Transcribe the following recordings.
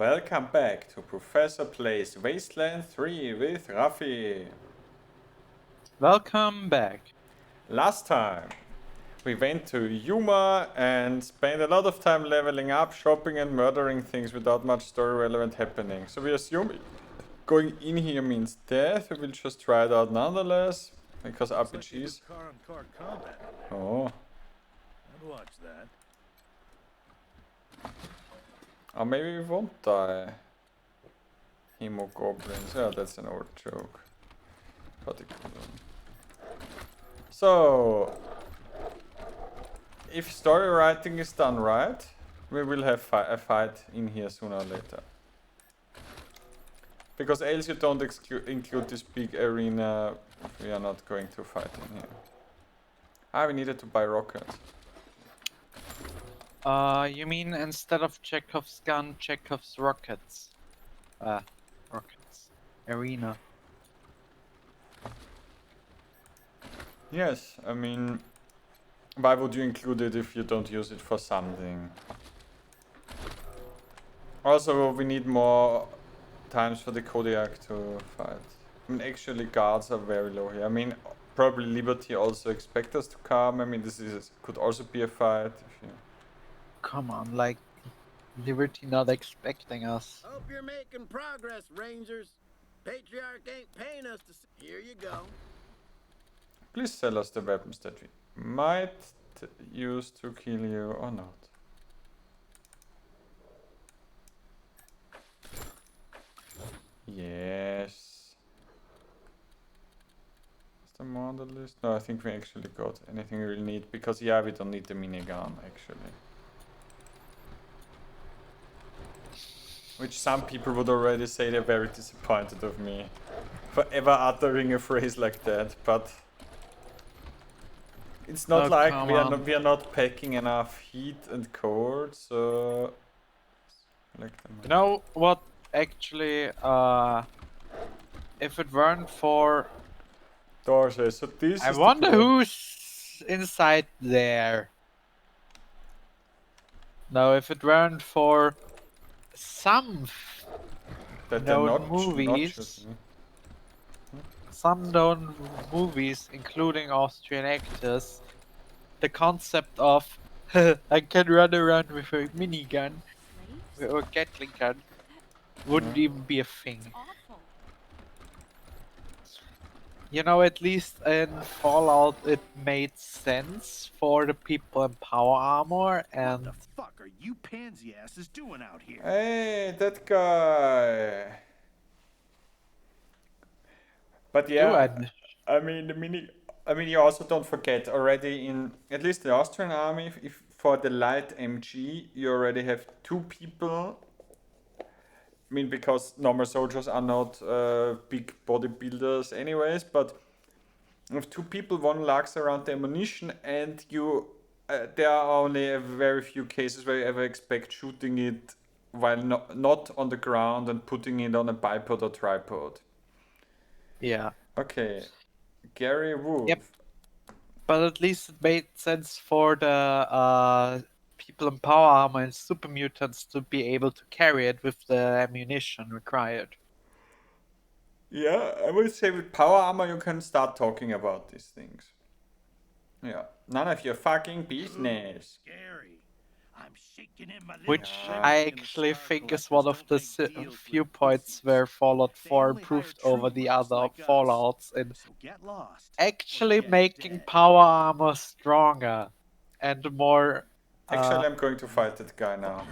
Welcome back to Professor Plays Wasteland 3 with Rafi. Welcome back. Last time we went to Yuma and spent a lot of time leveling up, shopping and murdering things without much story relevant happening. So we assume going in here means death. We will just try it out nonetheless because RPGs. Car-on-car combat. Oh. I'd watch that. Or maybe we won't die. Hemogoblins. Yeah, that's an old joke. Particular. So, if story writing is done right, we will have a fight in here sooner or later. Because else you don't include this big arena, we are not going to fight in here. Ah, we needed to buy rockets. You mean instead of Chekhov's gun, Chekhov's rockets? Rockets. Arena. Yes, I mean, why would you include it if you don't use it for something? Also, we need more times for the Kodiak to fight. I mean, actually, guards are very low here. I mean, probably Liberty also expect us to come. I mean, could also be a fight. If you... Come on, like Liberty not expecting us. Hope you're making progress, Rangers. Patriarch ain't paying us to. Here you go. Please sell us the weapons that we might use to kill you or not. Yes. Is there more on the list? No, I think we actually got anything we really need because, yeah, we don't need the minigun actually. Which some people would already say they're very disappointed of me for ever uttering a phrase like that, but it's not like we are not packing enough heat and cold, so you know what? Actually, if it weren't for Dorsey, so this I is wonder who's inside there. No, if it weren't for some known movies, including Austrian actors, the concept of I can run around with a minigun or Gatling gun wouldn't even be a thing. You know, at least in Fallout it made sense for the people in power armor and... What the fuck are you pansy asses doing out here? Hey, that guy. But yeah, I mean you also don't forget already in at least the Austrian army, if for the light MG you already have two people. I mean, because normal soldiers are not big bodybuilders anyways, but if two people, one lugs around the ammunition and you, there are only a very few cases where you ever expect shooting it while not on the ground and putting it on a bipod or tripod. Yeah. Okay. Gary Wolf. Yep. But at least it made sense for the people in power armor and super mutants to be able to carry it with the ammunition required. Yeah, I would say with power armor you can start talking about these things. Yeah, none of your fucking business. Scary. I'm shaking in my Which I actually think is one of the few points where Fallout 4 improved over the other Fallouts in actually making power armor stronger and more... Actually, I'm going to fight that guy now.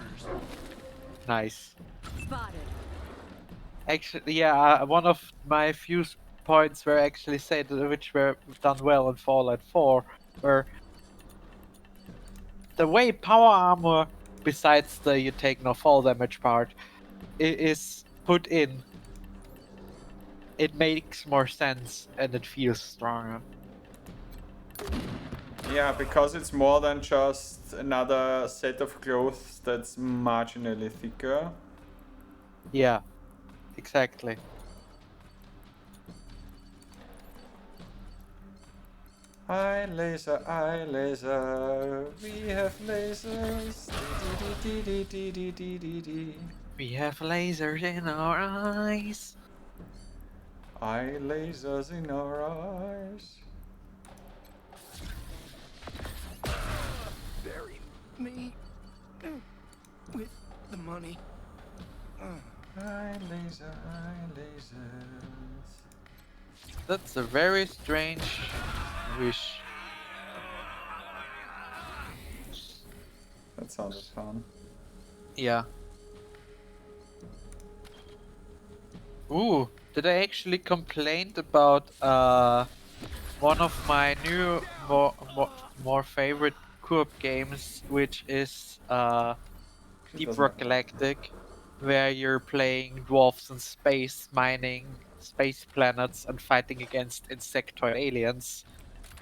Nice. Spotted. Actually, yeah, one of my few points where I actually said which were done well in Fallout 4 were the way power armor, besides the you take no fall damage part, is put in. It makes more sense and it feels stronger. Yeah, because it's more than just another set of clothes that's marginally thicker. Yeah, exactly. Eye laser, we have lasers. We have lasers in our eyes. Eye lasers in our eyes. Bury me with the money. Eye laser, eye lasers. That's a very strange wish. That sounded fun. Yeah. Ooh, did I actually complain about one of my new more favorite co-op games, which is She Deep doesn't Rock have. Galactic, where you're playing dwarves in space, mining space planets and fighting against insectoid aliens.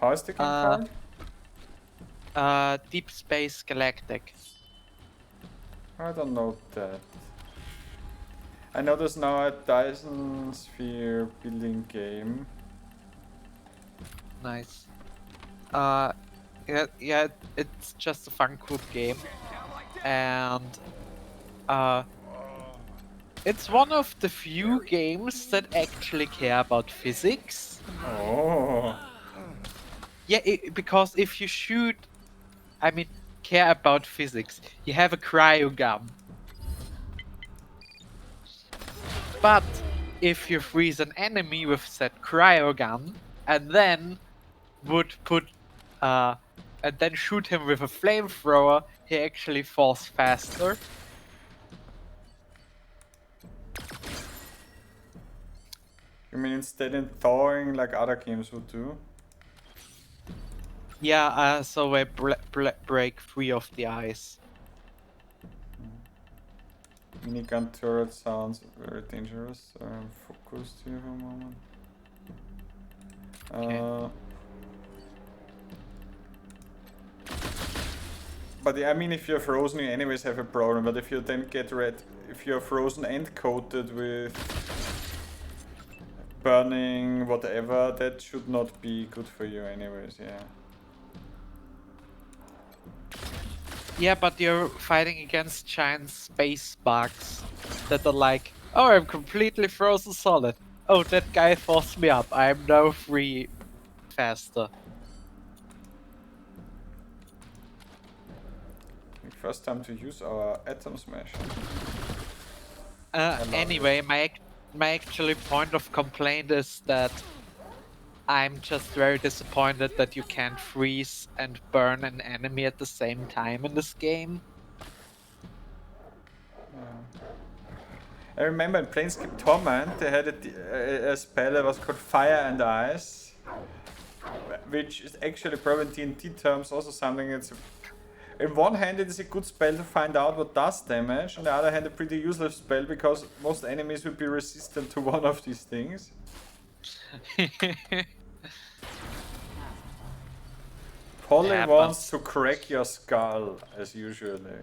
How is the game Uh, called? Deep Space Galactic. I don't know that. I know there's now a Dyson Sphere building game. Nice. Yeah, it's just a fun co-op game, and it's one of the few games that actually care about physics. Oh. Yeah, because if you shoot, I mean, care about physics, you have a cryo gun. But if you freeze an enemy with said cryo gun and then and then shoot him with a flamethrower, he actually falls faster. You mean instead in thawing like other games would do? Yeah, so I break free of the ice. Minigun turret sounds very dangerous. Focused here for a moment. Okay. But I mean, if you're frozen, you anyways have a problem. But if you then get if you're frozen and coated with burning whatever, that should not be good for you anyways, yeah. Yeah, but you're fighting against giant space bugs that are like, oh, I'm completely frozen solid. Oh, that guy forced me up. I'm now free faster. First time to use our atom smasher. Anyway, my actually point of complaint is that I'm just very disappointed that you can't freeze and burn an enemy at the same time in this game. I remember in Planescape Torment they had a spell that was called Fire and Ice, which is actually probably in D&D terms also something that's... In one hand it is a good spell to find out what does damage, on the other hand a pretty useless spell because most enemies will be resistant to one of these things. Polly wants to crack your skull, as usually.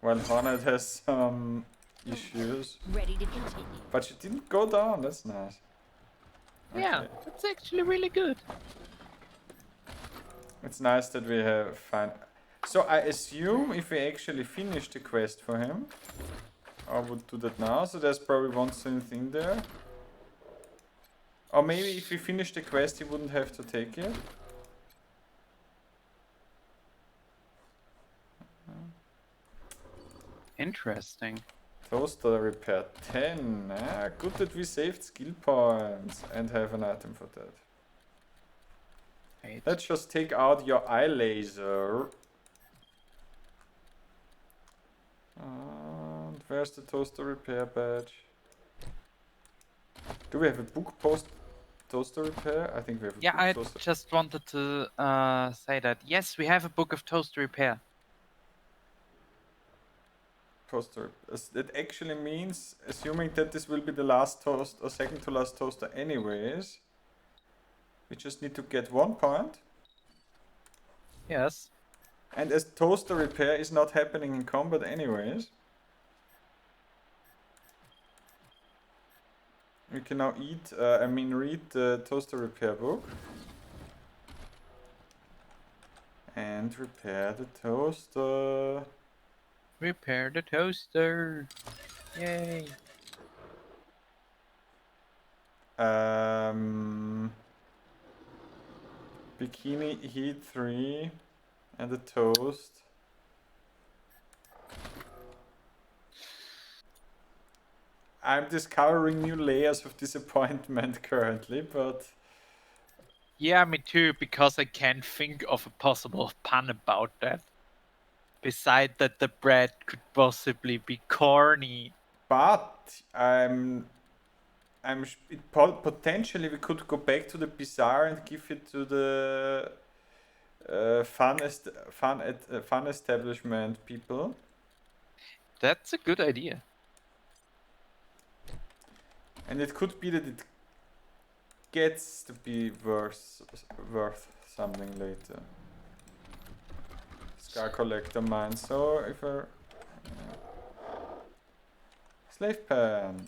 While Hornet has some issues. Ready to continue. But she didn't go down, that's nice. Yeah, that's actually really good. It's nice that we have So I assume if we actually finish the quest for him, I would do that now, so there's probably one thing there. Or maybe if we finish the quest he wouldn't have to take it. Interesting. Toaster repair 10. Good that we saved skill points and have an item for that. Right. Let's just take out your eye laser. And where's the toaster repair badge? Do we have a book post toaster repair? I think we have a Yeah, book I toaster. just wanted to say that. Yes, we have a book of toaster repair. Toaster. That actually means, assuming that this will be the last toast or second to last toaster anyways, we just need to get 1 point. Yes. And as toaster repair is not happening in combat anyways, we can now read the toaster repair book. And repair the toaster. Repair the toaster. Yay. Bikini heat 3 and the toast. I'm discovering new layers of disappointment currently, but... Yeah, me too, because I can't think of a possible pun about that. Beside that, the bread could possibly be corny. But potentially we could go back to the bizarre and give it to the fun establishment people. That's a good idea. And it could be that it gets to be worth something later. Scar collector mine. So if I slave pen.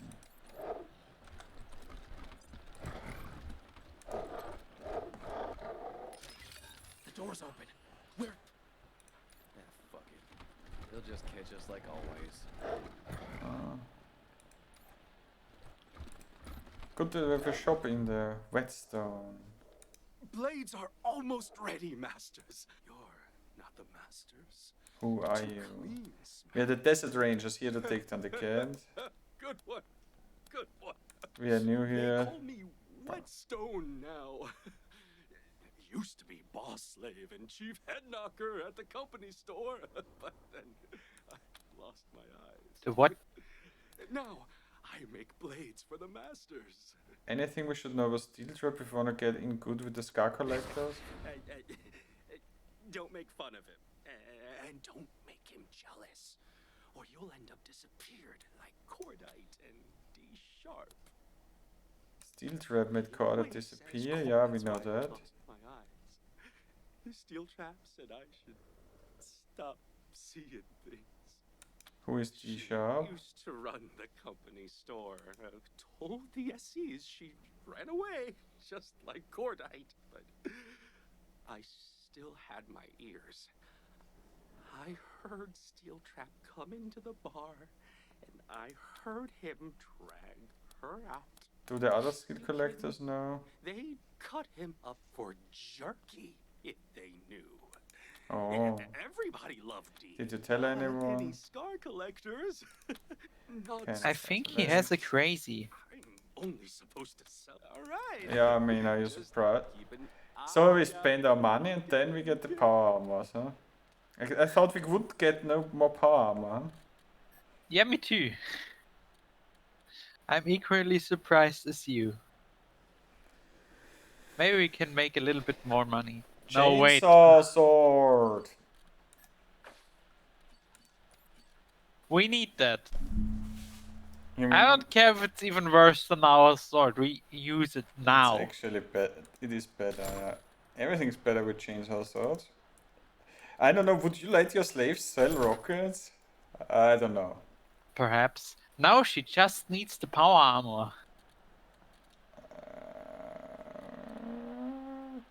The door's open. Where? Fuck it. They'll just catch us like always. Good to have a shop in there. Whetstone. Blades are almost ready, masters. You're not the masters. Who are Too you? clean, We are the Desert Rangers here to take down the cat. Good one. Good one. We are new They here. call me Whetstone now. Used to be boss slave and chief head knocker at the company store, but then I lost my eyes. The what? Now I make blades for the masters. Anything we should know about Steel Trap if we want to get in good with the Scar Collectors? Don't make fun of him. And don't make him jealous. Or you'll end up disappeared like Cordite and D Sharp. Steel Trap made Corda disappear? Yeah, we know that. My eyes. The steel trap said I should stop seeing things. Who is G Sharp? She used to run the company store. Told the SCs she ran away, just like Cordite. But I still had my ears. I heard Steel Trap come into the bar, and I heard him drag her out. Do the other Steel Collectors know? They'd cut him up for jerky if they knew. Oh. Everybody loved D. Did you tell Any anyone? scar collectors? Not Okay. I think he has a crazy. I'm only supposed to sell. All right. Yeah, I mean, are you Just surprised? keep an So we eye spend on our money and then we get the power armors, huh? I thought we would get no more power armor, huh? Yeah, me too. I'm equally surprised as you. Maybe we can make a little bit more money. No, wait. Chainsaw sword! We need that. You I don't care if it's even worse than our sword. We use it now. It's actually it is better. Everything's better with chainsaw swords. I don't know, would you let your slaves sell rockets? I don't know. Perhaps. Now she just needs the power armor.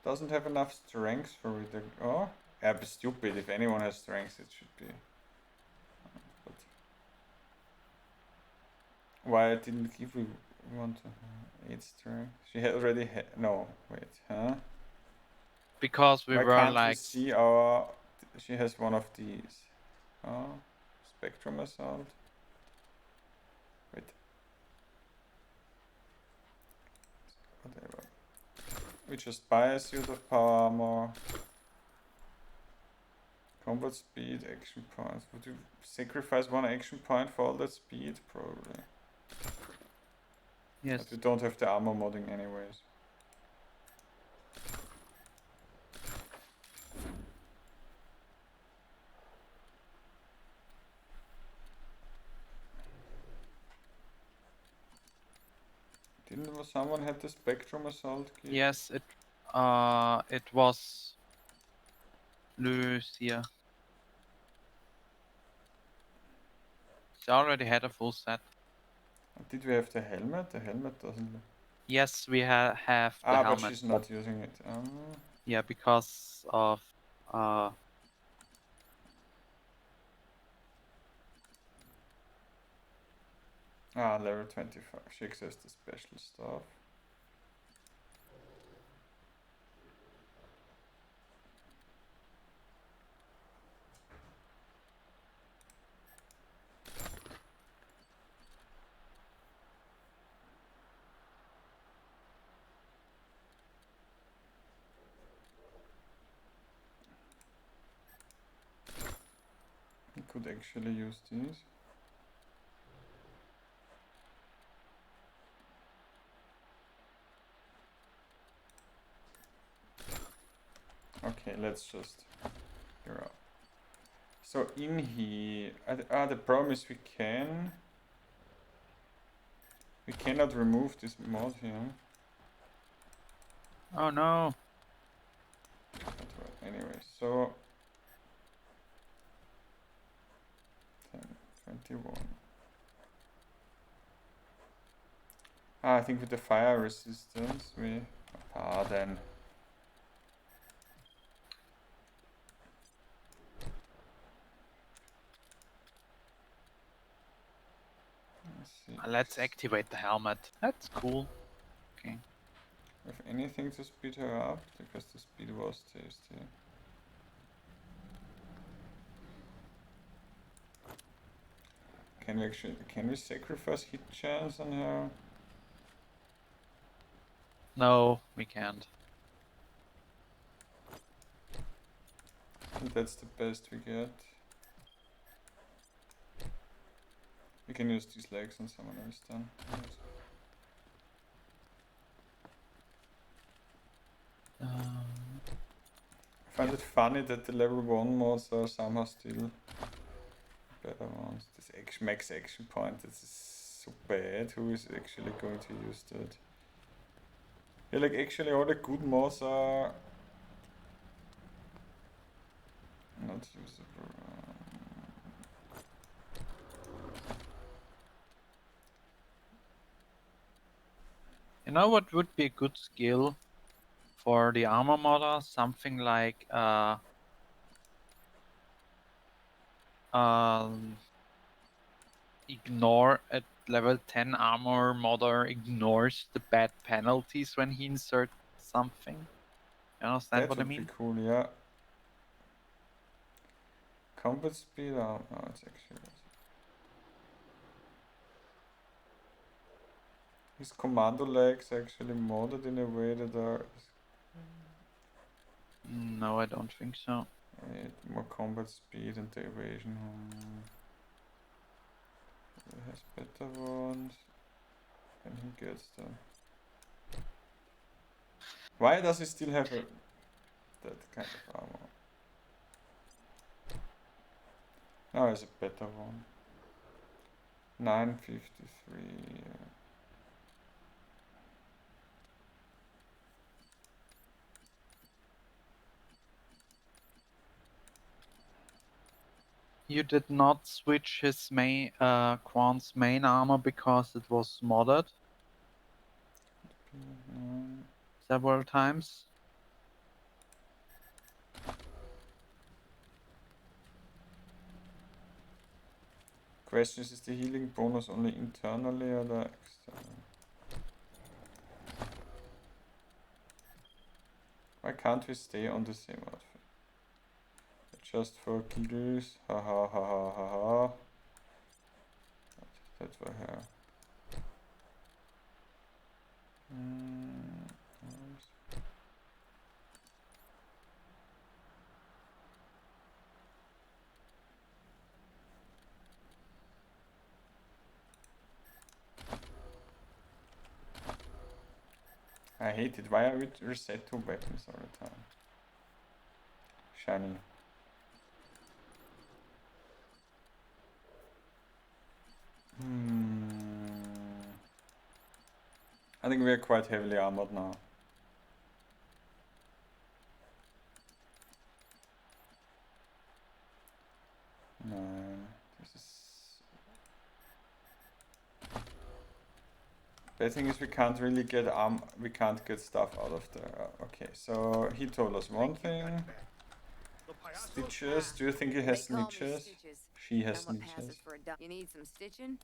Doesn't have enough strength for it. Oh, yeah, but stupid. If anyone has strength, it should be. But why I didn't give we want to 8 strength? She had already no. Wait, huh? Because we Why were can't we like. see our? She has one of these. Oh, spectrum assault. Wait. Whatever. We just buy a suit of power armor. Combat speed, action points. Would you sacrifice 1 action point for all that speed? Probably. Yes. But we don't have the armor modding anyways. Didn't someone have the spectrum assault kit? Yes, it was Lucia. She already had a full set. Did we have the helmet? The helmet doesn't. Yes, we have the helmet. But she's not using it. Yeah, because of Ah, level 25. She accessed the special stuff. You could actually use these. Okay, let's just figure out. So in here, the problem is we cannot remove this mod here. Oh no. Anyway, so 10, 21. I think with the fire resistance we then. Let's activate the helmet. That's cool. Okay. If anything to speed her up, because the speed was tasty. Can we sacrifice hit chance on her? No, we can't. And that's the best we get. We can use these legs on someone else then. I find it funny that the level 1 mods are somehow still better ones. This max action point, this is so bad. Who is actually going to use that? Yeah, like actually all the good mods are not usable. You know what would be a good skill for the armor modder? Something like ignore at level 10 armor modder ignores the bad penalties when he inserts something. You understand That what I would be mean? cool, yeah. Combat speed, no, it's actually. His commando legs actually modded in a way that are No, I don't think so. more combat speed and the evasion. He has better ones, and he gets them. Why does he still have that kind of armor? Now is a better one. 953. You did not switch his main Quan's main armor because it was modded several times. Question is the healing bonus only internally or the external? Why can't we stay on the same outfit? Just for giggles, ha ha ha ha ha ha. That for her. I hate it. Why are we reset to weapons all the time? Shiny. I think we are quite heavily armored now. No, this is. The thing is, we can't really get we can't get stuff out of there. Okay, so he told us one thing. Stitches. Do you think he has snitches? She has snitches. You need some stitching?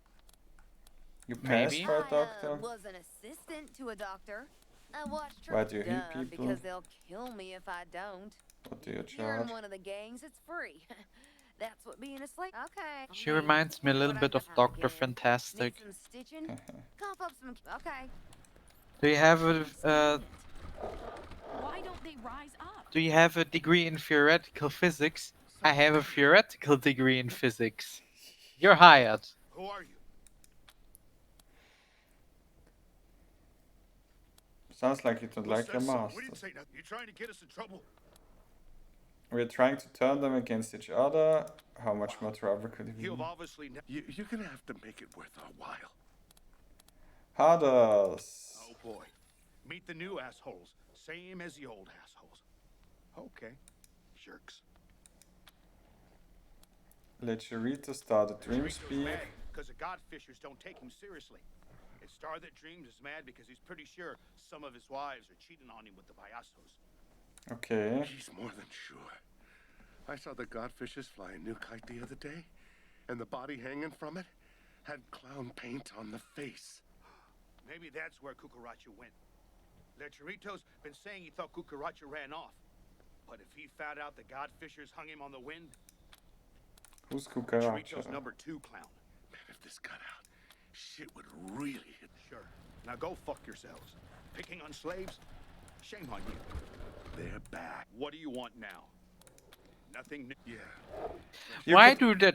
You passed Maybe. for a doctor? was an assistant to a doctor. I watched Why do you heal Duh, people? because they'll kill me if I don't. What do you If you're in charge? one of the gangs, it's free. That's what being a slave. Okay. She reminds me a little bit of Dr. Need Fantastic. some stitching? Cough up some. Okay. Do you have a Why don't they rise up? Do you have a degree in theoretical physics? I have a theoretical degree in physics. You're hired. Who are you? Sounds like you don't Who like your says so? We master. didn't say nothing. You trying to get us in trouble? We're trying to turn them against each other. How much more trouble could it be? You've obviously. You're gonna have to make it worth our while. Harders. Oh boy. Meet the new assholes. Same as the old assholes. Okay. Jerks. Let Charita start a dream speak. Because the Godfishers don't take him seriously. And Star That Dreams is mad because he's pretty sure some of his wives are cheating on him with the payasos. Okay. He's more than sure. I saw the Godfishes fly a new kite the other day, and the body hanging from it had clown paint on the face. Maybe that's where Cucaracha went. Lecherito's been saying he thought Cucaracha ran off. But if he found out the Godfishers hung him on the wind, Who's Cucaracha? Lecherito's #2 clown. Man, if this got out, shit would really hit. Sure. Now go fuck yourselves. Picking on slaves? Shame on you. They're back. What do you want now? Nothing new. Yeah. You Why could- do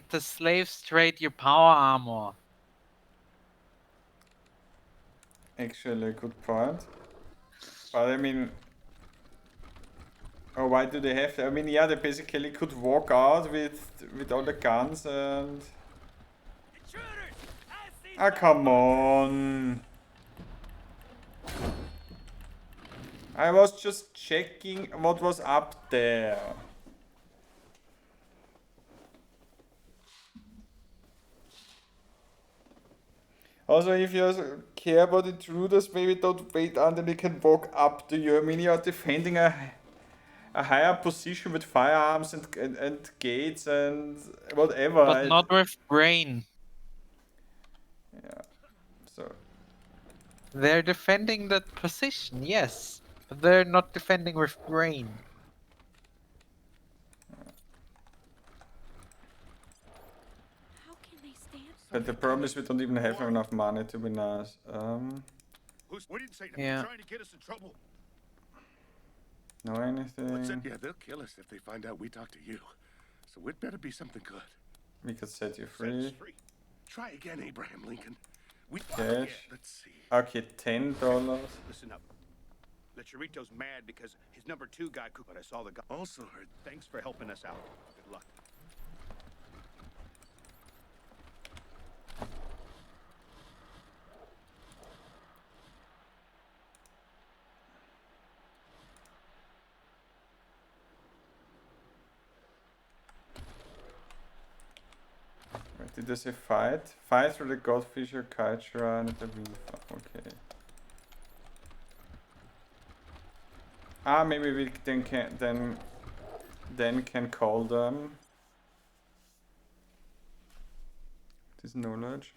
the slaves trade your power armor? Actually, a good point. But I mean, oh, why do they have to? I mean, yeah, they basically could walk out with all the guns and. Ah, come on! I was just checking what was up there. Also, if you care about intruders, maybe don't wait until they can walk up to you. I mean, you're defending a higher position with firearms and gates and whatever. But not with brain. Yeah. So. They're defending that position, yes. But they're not defending with brain. How can they stand? But the problem is we don't even have enough money to be nice. We didn't say nothing. Yeah. Trying to get us in trouble. Know anything? Yeah, they'll kill us if they find out we talked to you. So it better be something good. We could set you Set us free. free. Try again, Abraham Lincoln. Cash. Let's see. Okay, $10. Listen up. Lecherito's mad because his #2 guy cooked, but I saw the guy. Also heard. Thanks for helping us out. Good luck. Wait, did they say fight? Fight through the Godfisher, Kaitra, and the Reaper. Okay. Ah, maybe we then can call them. This knowledge.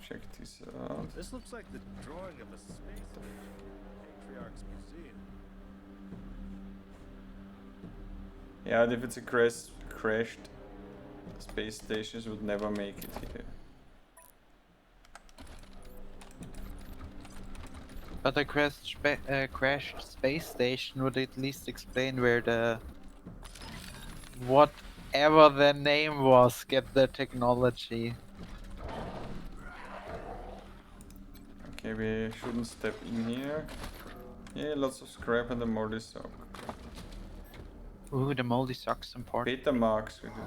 Check this out. This looks like the drawing of a space Patriarch's Museum. Yeah, if it's a crashed space stations would never make it here. But a crashed space station would at least explain where the whatever their name was get their technology. Okay, we shouldn't step in here. Yeah, lots of scrap and the moldy sock. Ooh, the moldy sock's important. Beta marks we did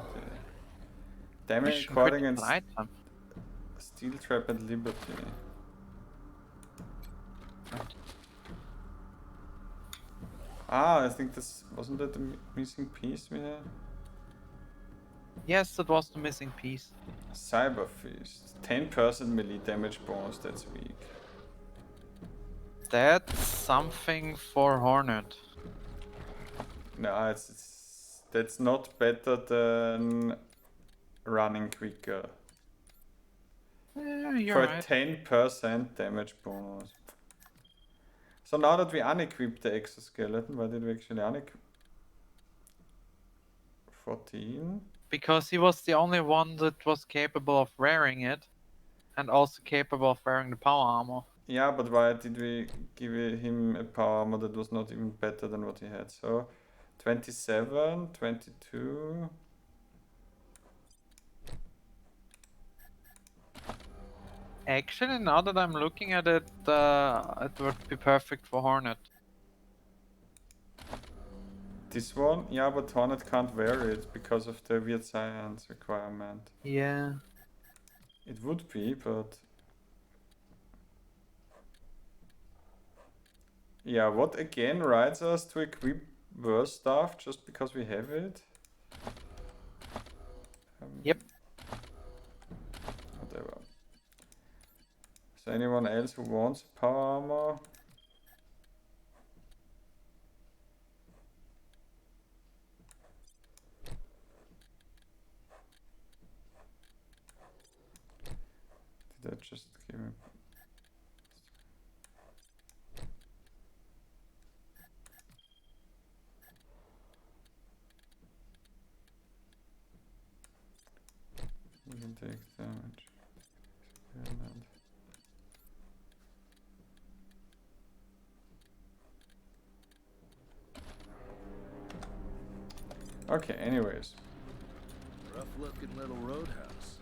damage Mission recording critical and item. steel trap and liberty. Ah, I think this wasn't that the missing piece we had? Yes, that was the missing piece. Cyber fist. 10% melee damage bonus, that's weak. That's something for Hornet. No, that's not better than running quicker. Yeah, you're For right. 10% damage bonus. So now that we unequipped the exoskeleton, why did we actually unequip? 14? Because he was the only one that was capable of wearing it, and also capable of wearing the power armor. Yeah, but why did we give him a power armor that was not even better than what he had? So 27, 22. Actually, now that I'm looking at it, it would be perfect for Hornet. This one? Yeah, but Hornet can't wear it because of the weird science requirement. Yeah. It would be, but... Yeah, what again rides us to equip worse stuff just because we have it? Yep. Whatever. Is there anyone else who wants power armor? Did I just give him? You can take damage. Okay, anyways. Rough looking little roadhouse.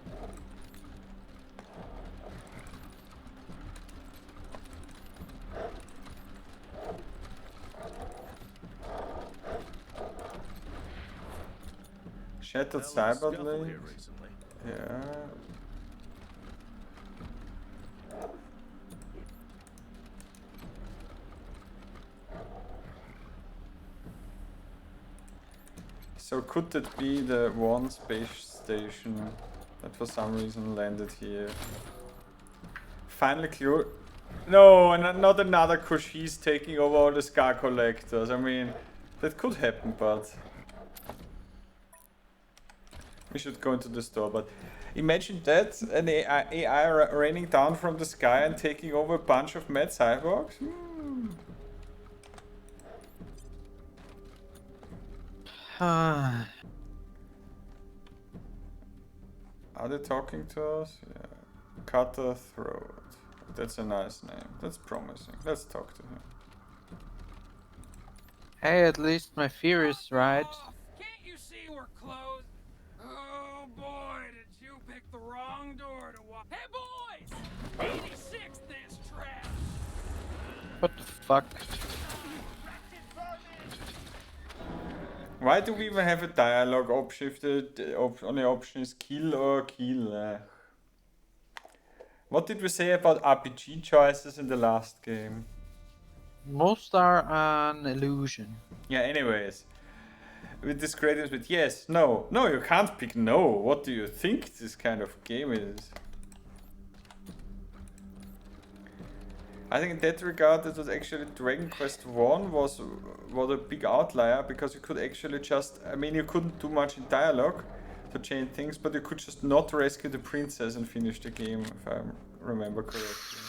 Shattered Scuffle cyborg here legs. recently. Yeah. So could that be the one space station that for some reason landed here? Finally clear. No, and not another Koshis taking over all the Scar Collectors. I mean, that could happen, but... We should go into the store, but... Imagine that, an AI raining down from the sky and taking over a bunch of mad cyborgs? Are they talking to us? Yeah. Cutter Throat. That's a nice name. That's promising. Let's talk to him. Hey, at least my fear is right. Can't you see we're closed? Oh boy, did you pick the wrong door to walk. Hey boys! 86 this trash! What the fuck? Why do we even have a dialogue option if the only option is kill or kill? What did we say about RPG choices in the last game? Most are an illusion. Yeah, anyways. With this creators with yes, no. No, you can't pick no. What do you think this kind of game is? I think in that regard, it was actually Dragon Quest 1 was a big outlier because you could actually just, I mean, you couldn't do much in dialogue to change things, but you could just not rescue the princess and finish the game, if I remember correctly.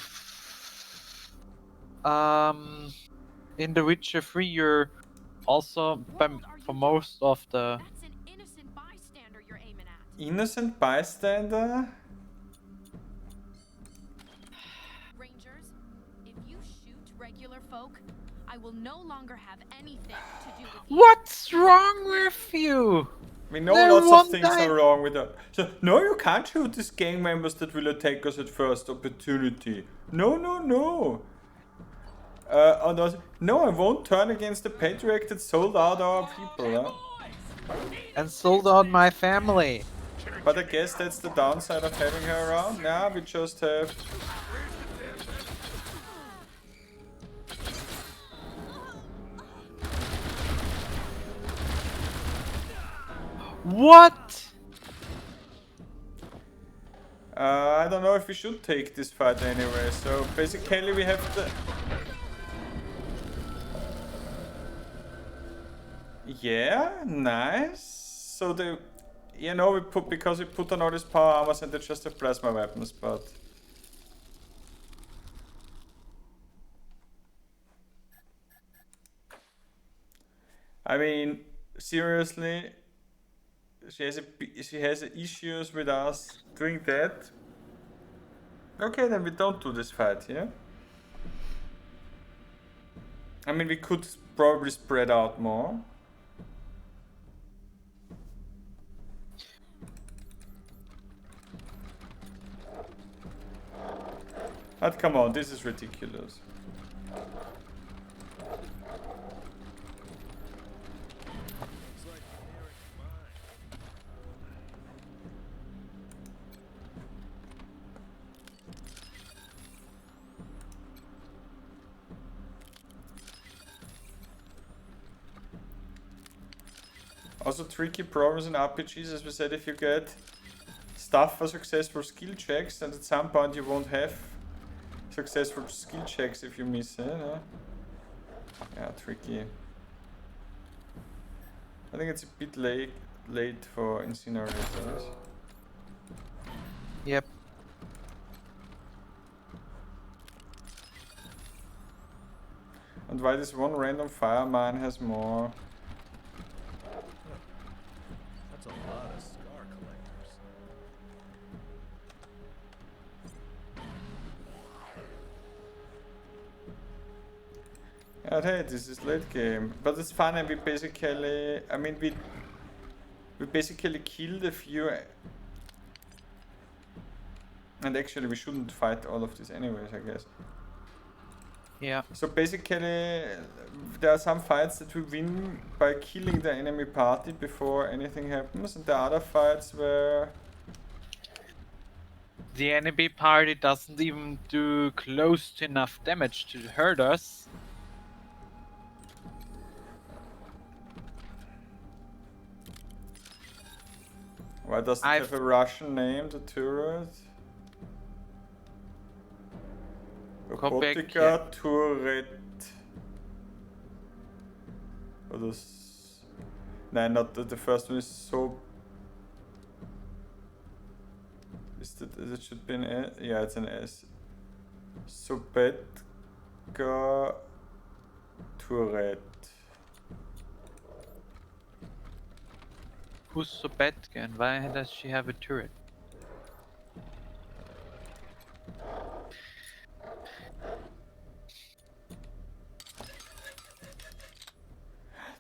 In The Witcher 3, you're also, for most of the... That's an innocent bystander you're aiming at. Innocent bystander? Rangers, if you shoot regular folk, I will no longer have anything to do with you. What's wrong with you? We know lots of things are wrong with that. So, no, you can't shoot these gang members that will attack us at first opportunity. No, no, no. No, I won't turn against the patriarch that sold out our people. And sold out my family. But I guess that's the downside of having her around. Now we just have... What? I don't know if we should take this fight anyway, so basically we have the... Yeah, nice. So they, you know, we put on all these power armors and they just have plasma weapons, but I mean, seriously, she has issues with us doing that. Okay, then we don't do this fight here. I mean, we could probably spread out more. But come on, this is ridiculous. Also tricky problems in RPGs, as we said, if you get stuff for successful skill checks, and at some point you won't have successful skill checks if you miss it. Yeah, tricky. I think it's a bit late for incinerators. Yep. And why this one random fire mine has more? That's a lot of scar collectors. Yeah, hey, this is late game, but it's fun, and we basically, I mean, we basically killed a few, and actually we shouldn't fight all of this anyways, I guess. Yeah. So basically, there are some fights that we win by killing the enemy party before anything happens, and the other fights where the enemy party doesn't even do close to enough damage to hurt us. Why does it have a Russian name, the turret? Robotica yeah. turret. Or this... No, not the first one is so... It should be an S? Yeah, it's an S. Sobetka turret. Who's Sobetka and why does she have a turret?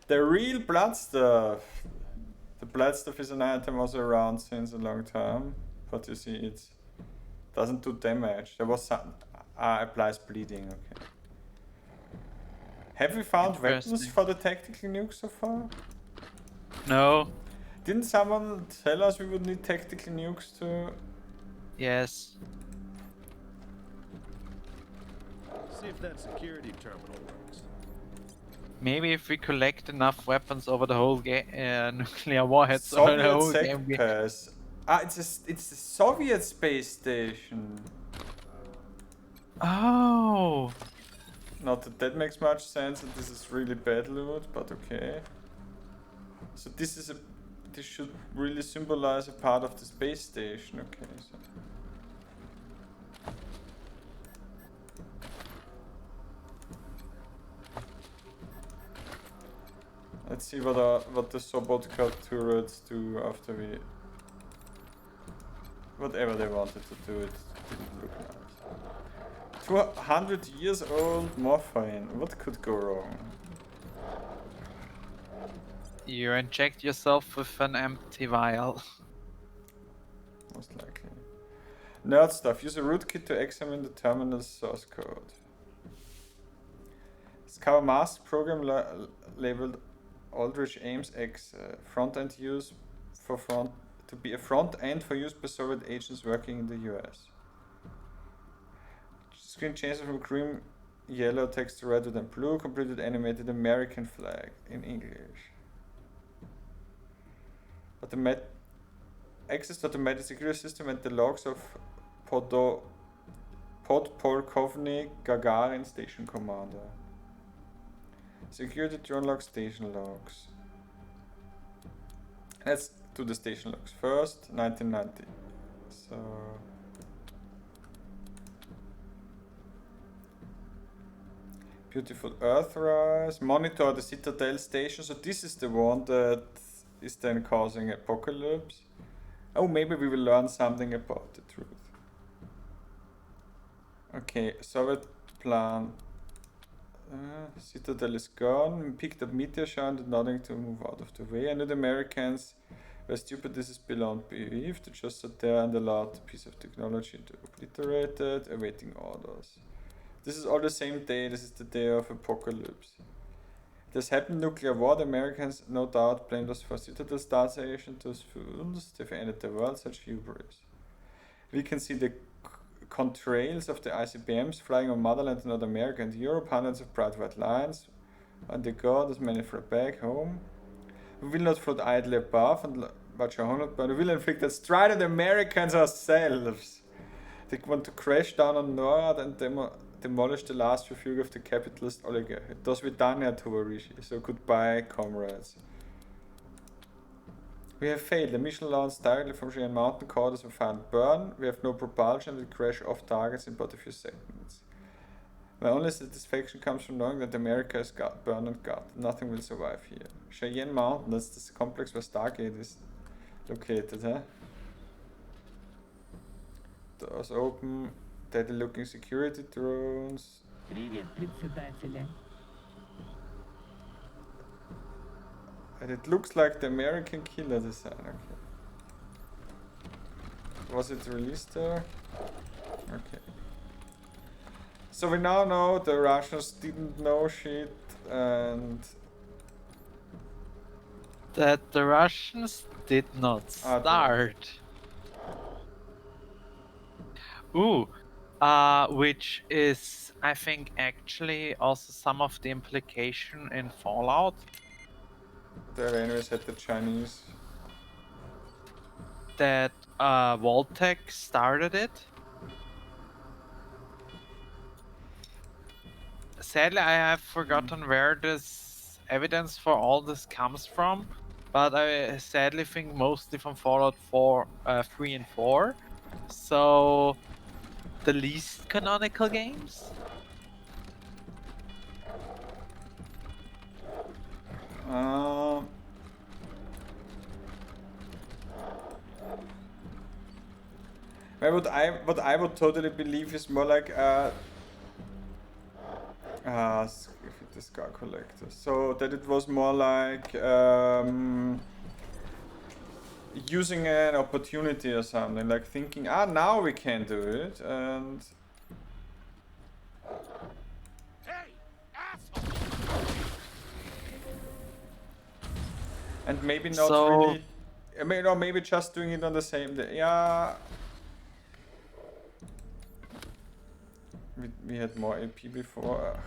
The real blood stuff. The blood stuff is an item also around since a long time, but you see it doesn't do damage. There was some applies bleeding. Okay. Have we found weapons for the tactical nuke so far? No. Didn't someone tell us we would need tactical nukes to? Yes. See if that security terminal works. Maybe if we collect enough weapons over the whole nuclear warheads Soviet over the whole game. Pass. Ah, it's the Soviet space station. Oh. Not that makes much sense, and this is really bad loot, but okay. So this should really symbolize a part of the space station. Okay. So. Let's see what the Sobotka turrets do after we... Whatever they wanted to do, it didn't look nice. 200 years old morphine, what could go wrong? You inject yourself with an empty vial. Most likely. Nerd stuff, use a rootkit to examine the terminal's source code. Discover mask program labeled Aldrich Ames X, front-end use to be a front-end for use by Soviet agents working in the US. Screen changes from green, yellow text to red and blue, completed animated American flag in English. Access to automated security system and the logs of Podpolkovnik Gagarin station commander. Security to unlock station logs. Let's do the station logs first. 1990. So beautiful Earthrise. Monitor the Citadel station. So this is the one that is then causing apocalypse. Oh, maybe we will learn something about the truth. Okay, Soviet plan. Citadel is gone. Picked up meteor shower and did nothing to move out of the way. I knew the Americans were stupid. This is beyond belief. They just sat there and allowed the piece of technology to obliterate it, awaiting orders. This is all the same day. This is the day of apocalypse. It has happened nuclear war. The Americans, no doubt, blamed us for Citadel starvation to fools. They've ended the world. Such hubris. We can see the contrails of the ICBMs flying on motherland in North America and Europe, hundreds of bright white lines. On the god, as many fly back home. We will not float idly above and watch our homeland burn. We will inflict a stride at the Americans ourselves. They want to crash down on Nord and demolish the last refuge of the capitalist oligarchy. Das wird done, Herr Tovarishi. So goodbye, comrades. We have failed. The mission launched directly from Cheyenne Mountain caught us and found burn. We have no propulsion and we crash off targets in but a few seconds. My only satisfaction comes from knowing that America is burned and got. Nothing will survive here. Cheyenne Mountain, that's this complex where Stargate is located, huh? Doors open. Deadly looking security drones. And it looks like the American killer design. Okay. Was it released there? Okay. So we now know the Russians didn't know shit and that the Russians did not start. Ooh, which is, I think, actually also some of the implication in Fallout. The enemies had the Chinese. That Voltec started it. Sadly, I have forgotten where this evidence for all this comes from, but I sadly think mostly from Fallout 3 and 4. So, the least canonical games? What I would totally believe is more like the Scar Collector. So that it was more like using an opportunity or something, like thinking, now we can do it, and and maybe not really. I mean, or maybe just doing it on the same day. Yeah. We had more AP before.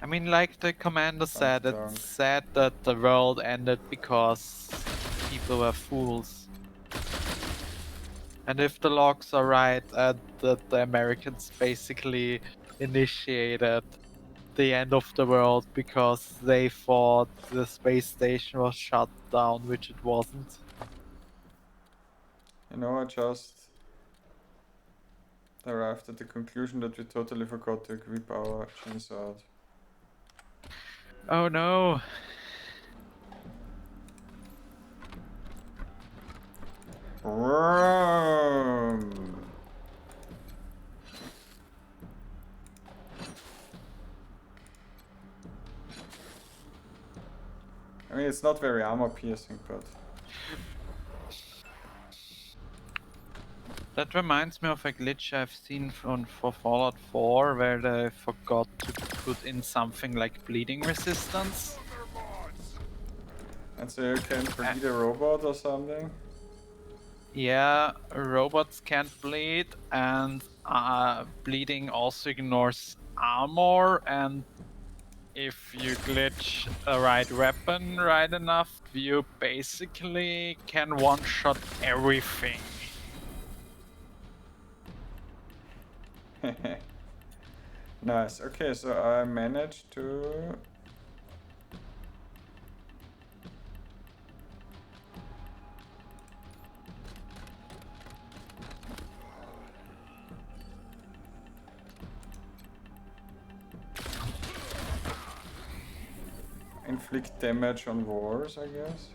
I mean, like the commander said, it's sad that the world ended because people were fools. And if the logs are right, that the Americans basically initiated the end of the world because they thought the space station was shut down, which it wasn't. You know, I just arrived at the conclusion that we totally forgot to equip our chainsaw. Oh no! I mean, it's not very armor piercing, but... That reminds me of a glitch I've seen for Fallout 4 where they forgot to put in something like bleeding resistance. And so you can bleed a robot or something? Yeah, robots can't bleed, and bleeding also ignores armor, and if you glitch the right weapon right enough, you basically can one-shot everything. Nice. Okay, so I managed to... inflict damage on wars, I guess.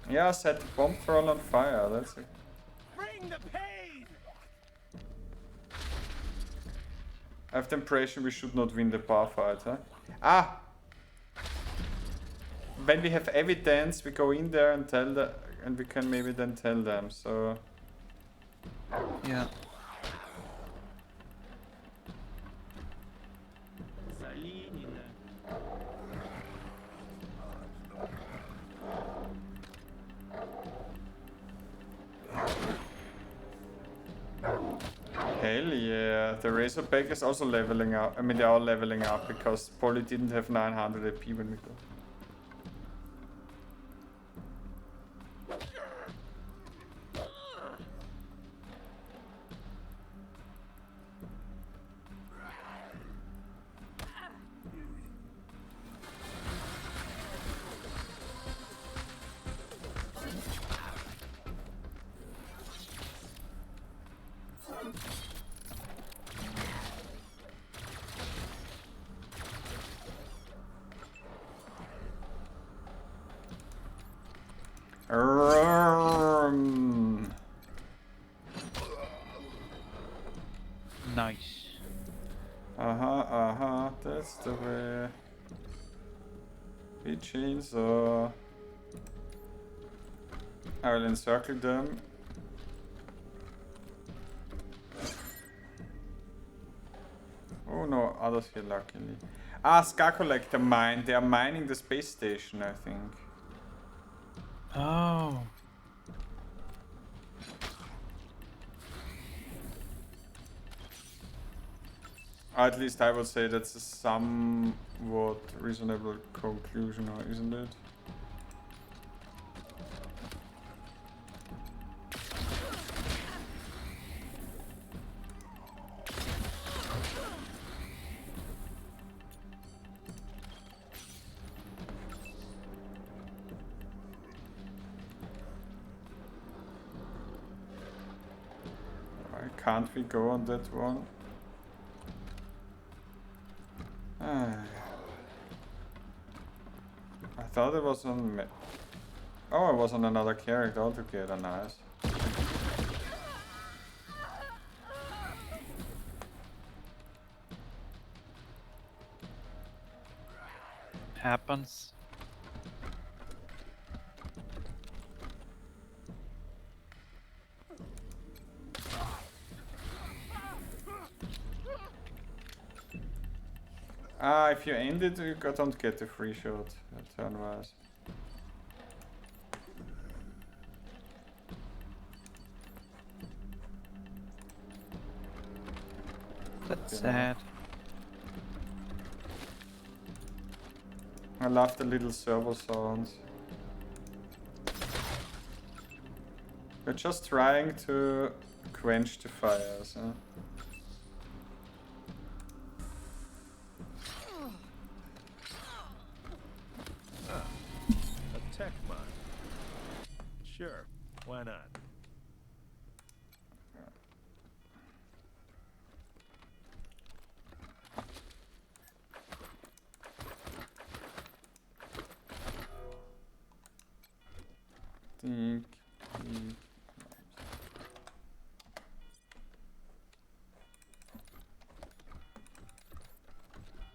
Yeah, set the bomb troll on fire. That's it. Bring the pain! I have the impression we should not win the bar fight, huh? Ah! When we have evidence, we go in there and tell the, and we can maybe then tell them. So Yeah. hell yeah, the Razorback is also leveling up. I mean, they are leveling up because Polly didn't have 900 AP when we got. Nice. That's the way. We chainsaw. I will encircle them. Oh no, others here luckily. Ah, Scar Collector mine. They are mining the space station, I think. Oh. At least I would say that's a somewhat reasonable conclusion, isn't it? Why can't we go on that one? I thought it was on... Oh, it was on another character altogether, nice. Happens. Ah, if you end it, you don't get the free shot turn-wise. That's sad. I love the little servo sounds. We're just trying to quench the fires, huh? A tech mine. Sure, why not? Think.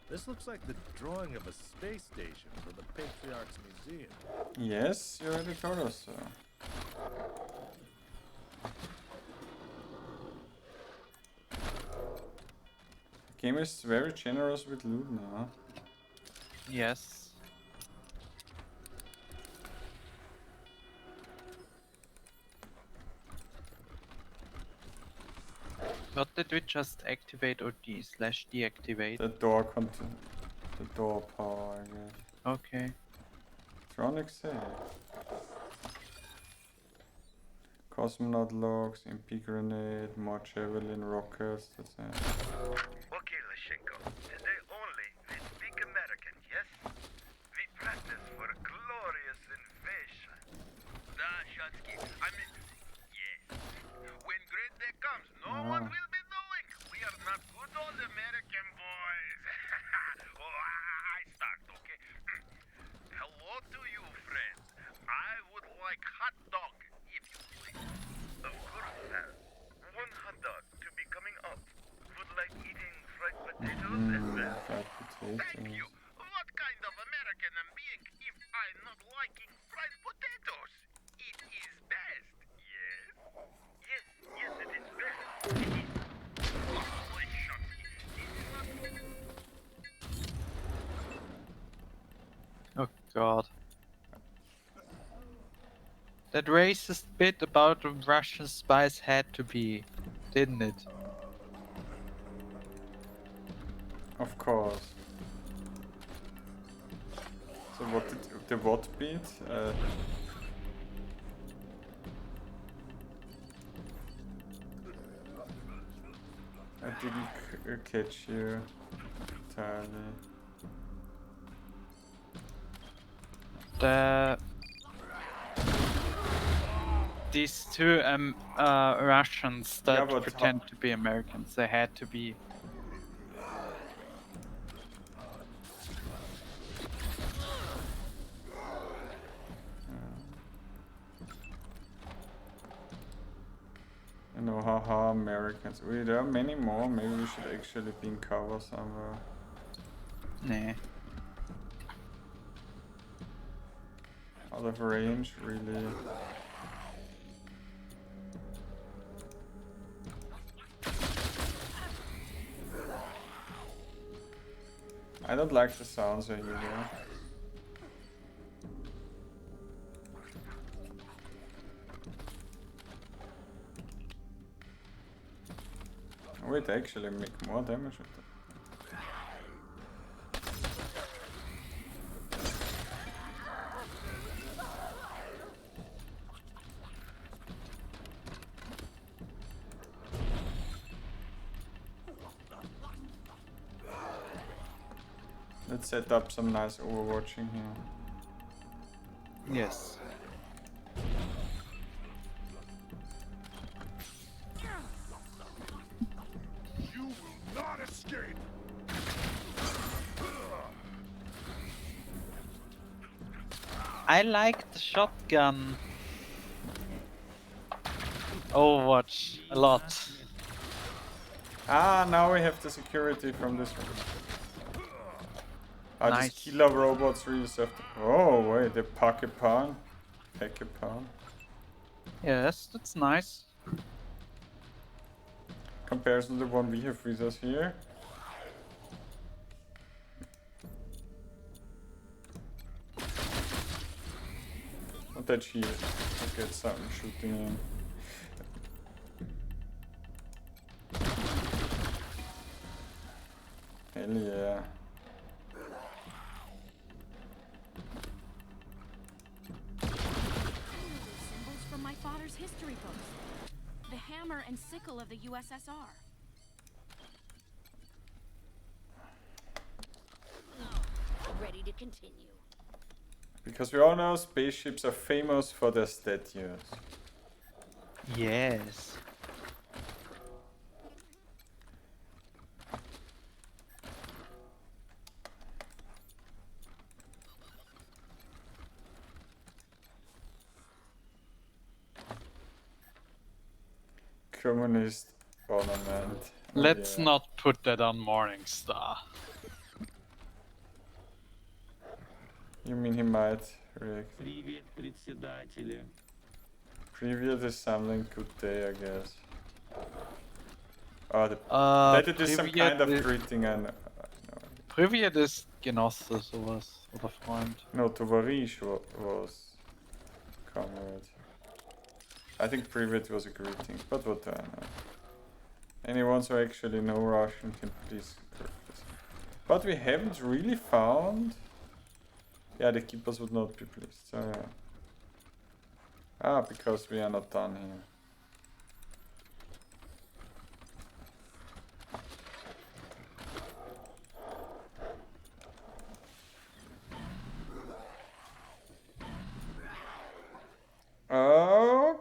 This looks like the drawing of a space station for the Patriarch's Museum. Yes, you already told us so. The game is very generous with loot now. Yes. What did we just activate or deactivate? The door power, I guess. Okay. Tronic save. Cosmonaut logs, MP grenade, more javelin rockets, that's it. Okay, Lashenko. Today only we speak American, yes? We practice for a glorious invasion. Shatsky, I mean, yes. When great day comes, no one will be knowing. We are not good old American boys. I start, okay? Hello to you, friends. I would like hot dog, if you please. Of course, sir. One hot dog to be coming up. Would like eating fried potatoes as well. Fried potatoes. Thank you. What kind of American am being if I'm not liking fried potatoes? It is best. Yes? Yes, it is best. It is. Holy shucks. It's not... Oh god. That racist bit about the Russian spies had to be, didn't it? Of course. So what did the what beat? I didn't catch you entirely. These two Russians that but pretend to be Americans, they had to be. You know, haha, Americans. Wait, there are many more. Maybe we should actually be in cover somewhere. Nah. Out of range, really. I don't like the sounds I hear there. Wait, actually make more damage with them. Let's set up some nice overwatching here. Yes. You will not escape. I like the shotgun Overwatch a lot. Ah, now we have the security from this one. Ah, Nice. these killer robots really serve. Oh wait, the Pakepan. Yes, that's nice. Comparison to the one we have with us here. Not that she get something shooting in. Hell yeah. Symbols from my father's history books. The hammer and sickle of the USSR. Ready to continue. Because we all know spaceships are famous for their statues. Yes. Communist ornament. Oh, Let's yeah. not put that on Morningstar. You mean he might react? Previous assembling good day, I guess. Oh, that it is some kind of greeting and Privet ist Genosse, sowas. Oder Freund. No, Tovarish was comrade. I think Privet was a greeting, but what do I know? Anyone who actually know Russian can please correct us. But we haven't really found... Yeah, the keepers would not be pleased, so yeah. Ah, because we are not done here.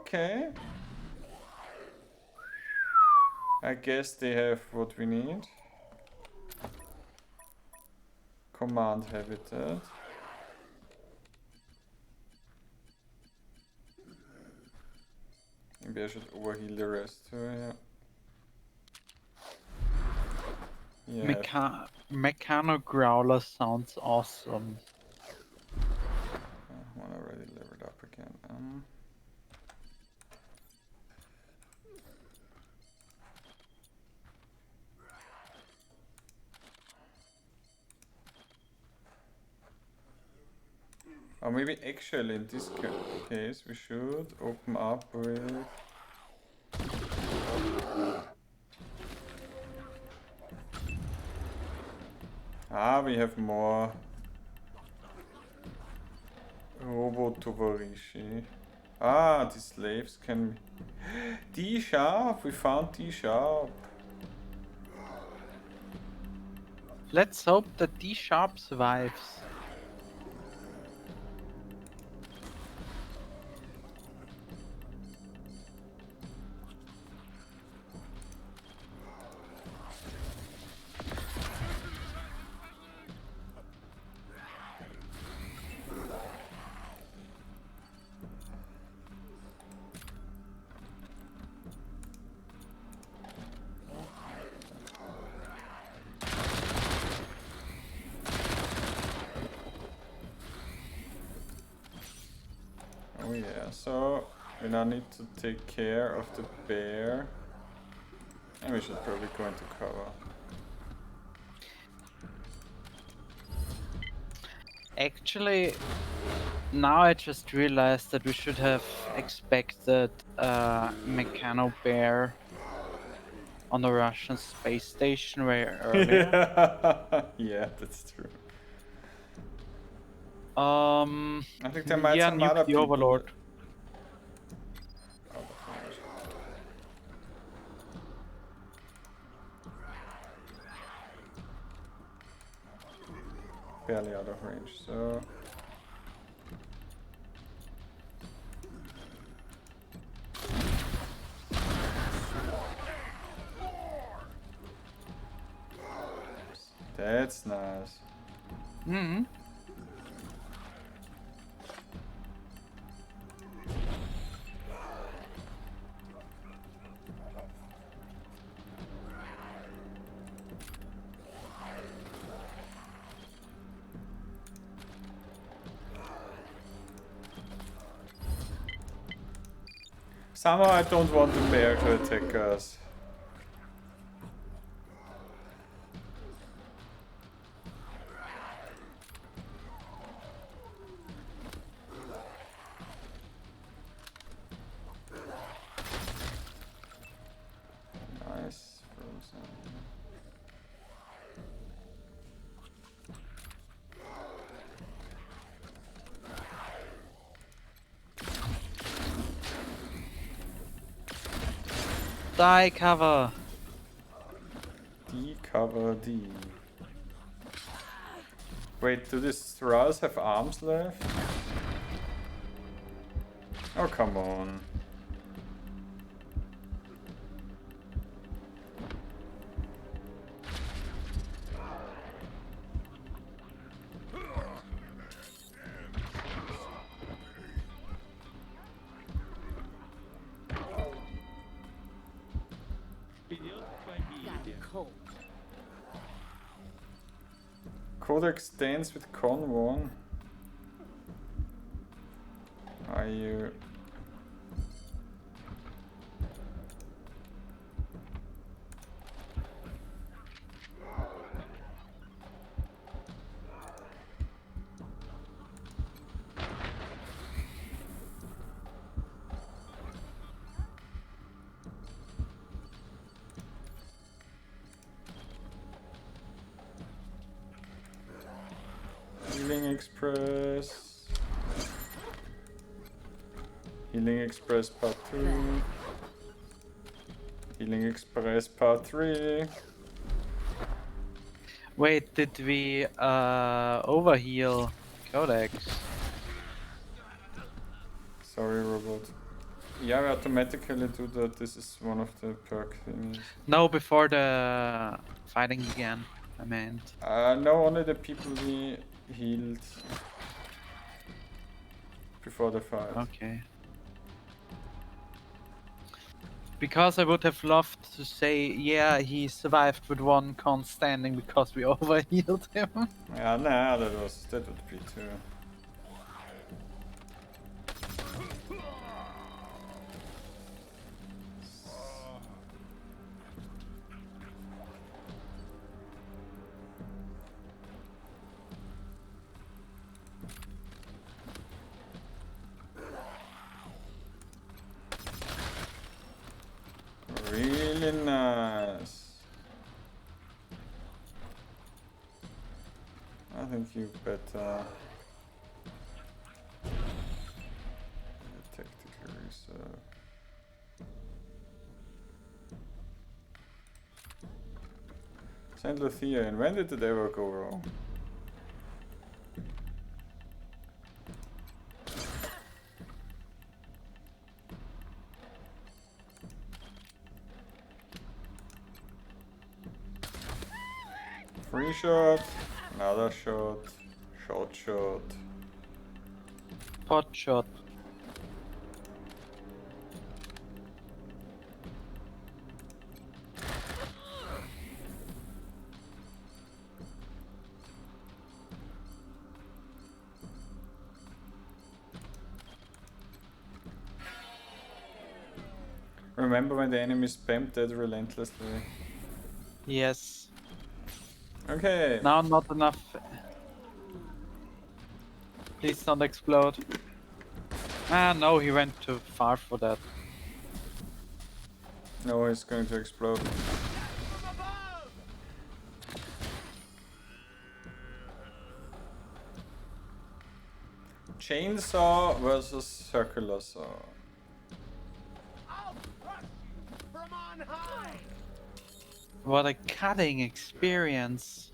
Okay. I guess they have what we need. Command habitat. Maybe I should overheal the rest too, yeah. Yeah. Mechano Growler sounds awesome. One already leveled up again. Or maybe actually in this case we should open up with... Ah, we have more Robo-Tovarishi. Ah, the slaves can... D-sharp! We found D-sharp! Let's hope that D-sharp survives. Oh yeah, so we now need to take care of the bear. And we should probably go into cover. Actually, now I just realized that we should have expected a Mechano Bear on the Russian space station way earlier. Yeah, that's true. I think there might some other people. Overlord. Barely out of range, so... That's nice. Mm-hmm. Somehow I don't want the bear to attack us. Nice. Frozen. Die cover. D cover D. Wait, do these thralls have arms left? Oh, come on. Codex stands with Con 1. Are you... Express. Healing Express Part 2. Healing Express Part 3. Wait, did we overheal Codex? Sorry, robot. Yeah, we automatically do that. This is one of the perk things. No, before the fighting began, I meant. No, only the people we healed before the fight. Okay. Because I would have loved to say, yeah, he survived with one con standing because we overhealed him. Yeah, nah, that would be too. Really nice. I think you better tactical reserve. Saint Lucia, and when did it ever go wrong? Free shot, another shot, shot. Pot shot. Remember when the enemy spammed that relentlessly? Yes. Okay. Now not enough. Please don't explode. Ah, no, he went too far for that. No, it's going to explode. Chainsaw versus circular saw. What a cutting experience.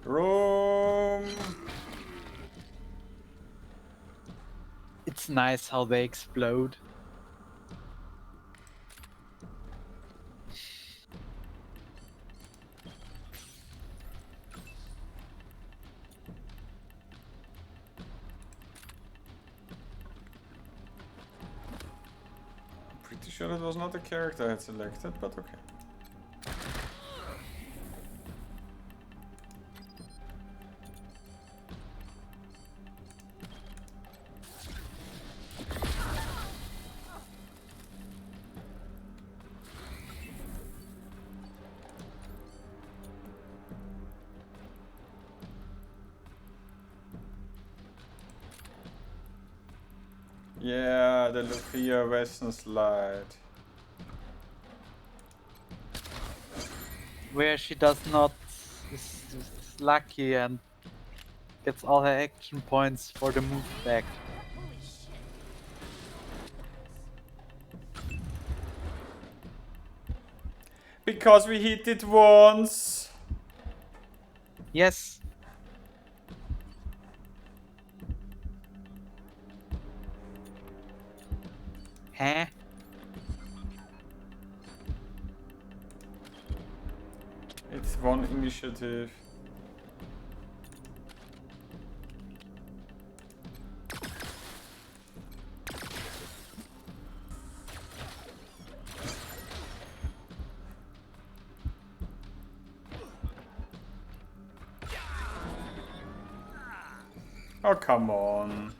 Room. It's nice how they explode. Pretty sure it was not a character I had selected, but okay. Yeah, the Lucia Western slide. Where she does not is lucky and gets all her action points for the move back. Because we hit it once. Yes. Huh? It's one initiative. Oh, come on.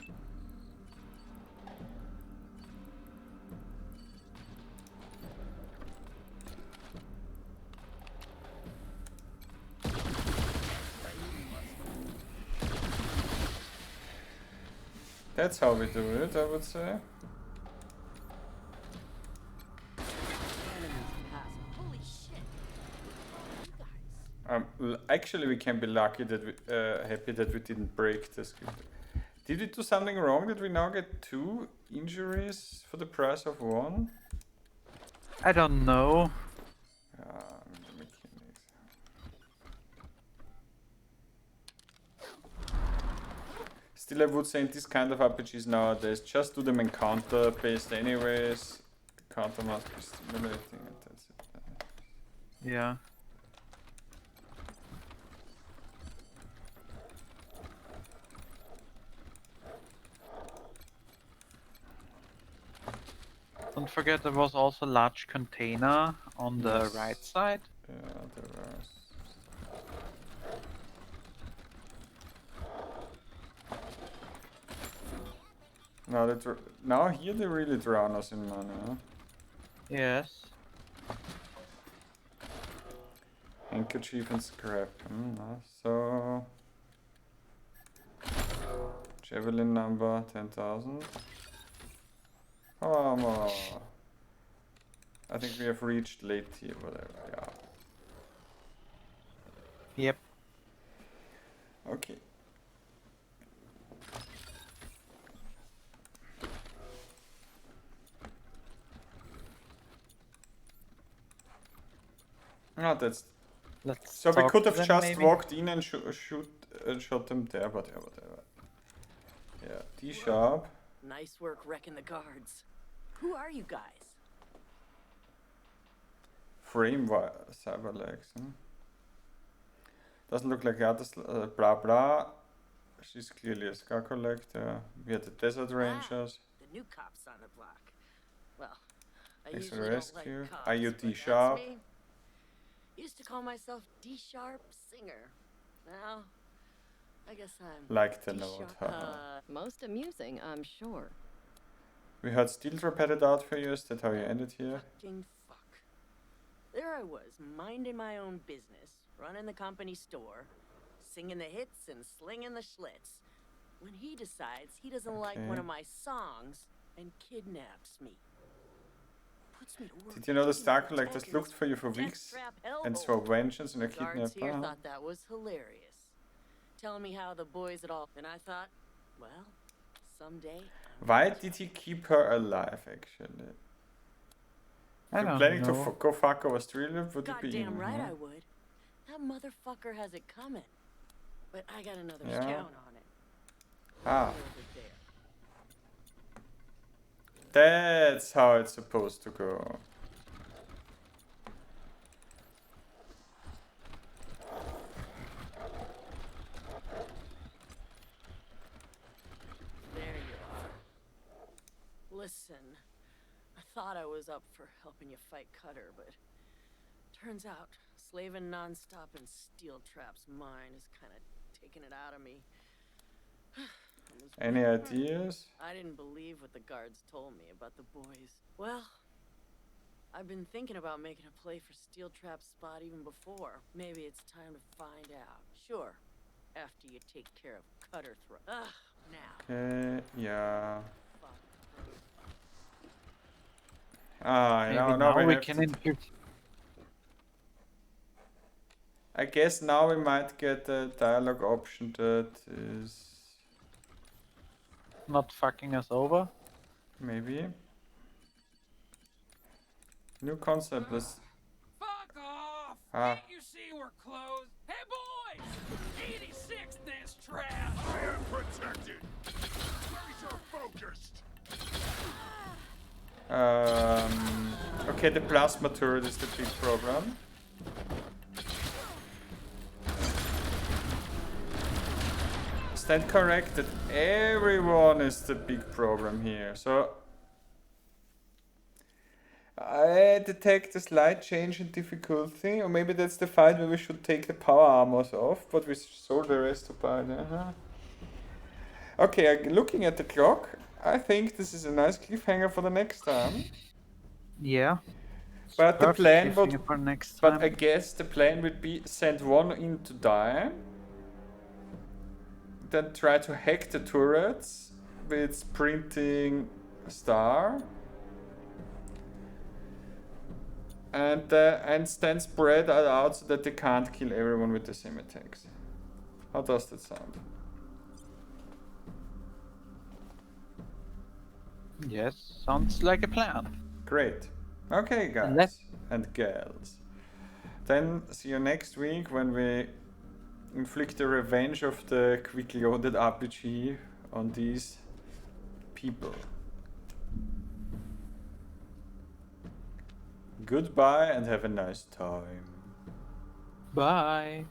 That's how we do it, I would say. Actually, we can be lucky that happy that we didn't break the script. Did we do something wrong that we now get 2 injuries for the price of 1? I don't know. Mechanics. Still, I would say in this kind of RPGs nowadays, just do them encounter based anyways. Counter must be stimulating and that's it. Yeah. Don't forget there was also a large container on the right side. Yeah, there was. Now here they really drown us in money, huh? Yes. Handkerchief and scrap. So javelin number 10,000. Oh, more. I think we have reached late here, whatever. Yeah. Yep. Okay. No, that's. So we could have just walked in and shot them there, but yeah, whatever. Yeah, D sharp. Nice work wrecking the guards. Who are you guys? Frame cyberlegs. Doesn't look like others. Blah blah. She's clearly a scar collector. We are the desert rangers. The new cops on the block. Well, I Thanks for usually the don't rescue. like cops, Are you but D that's sharp? me. Used to call myself D sharp singer. Now, I guess I'm Like the D note. sharp. Most amusing, I'm sure. We heard steel trap headed out for you. Is that how you ended here? Fucking fuck. There I was, minding my own business, running the company store, singing the hits and slinging the schlitz, when he decides he doesn't like one of my songs and kidnaps me. Puts me to work. Did you know the star collectors looked for you for weeks and swore vengeance on a Guards kidnapper? here thought that was hilarious, telling me how the boys at all, and I thought, well, someday. Why did he keep her alive, actually? If you're planning to go fuck Australia, would it be Goddamn in? right Huh? I would. That motherfucker has it coming. But I got another Yeah. count on it. Ah. Over there. That's how it's supposed to go. There you are. Listen, I thought I was up for helping you fight Cutter, but turns out slaving nonstop in Steel Trap's mind is kind of taking it out of me. Any ideas? I didn't believe what the guards told me about the boys. Well, I've been thinking about making a play for Steel Trap's spot even before. Maybe it's time to find out. Sure, after you take care of Cutter Throat. Now. Okay, yeah. Maybe now we we have can to... interview. I guess now we might get a dialogue option that is... Not fucking us over. Maybe. New concept is... Fuck off! Ah. Can't you see we're closed? Hey boys! 86 this trap! I am protected. Laser focused. Okay, the plasma turret is the big problem. Stand corrected. Everyone is the big problem here. So I detect a slight change in difficulty, or maybe that's the fight where we should take the power armors off, but we sold the rest to buy them. Okay, looking at the clock, I think this is a nice cliffhanger for the next time. Yeah. But the plan would, for next time. but I guess the plan would be send one in to die, then try to hack the turrets with printing a star. and then spread it out so that they can't kill everyone with the same attacks. How does that sound? Yes, sounds like a plan. Great. Okay, guys and girls. Then see you next week when we inflict the revenge of the quickly loaded RPG on these people. Goodbye and have a nice time. Bye.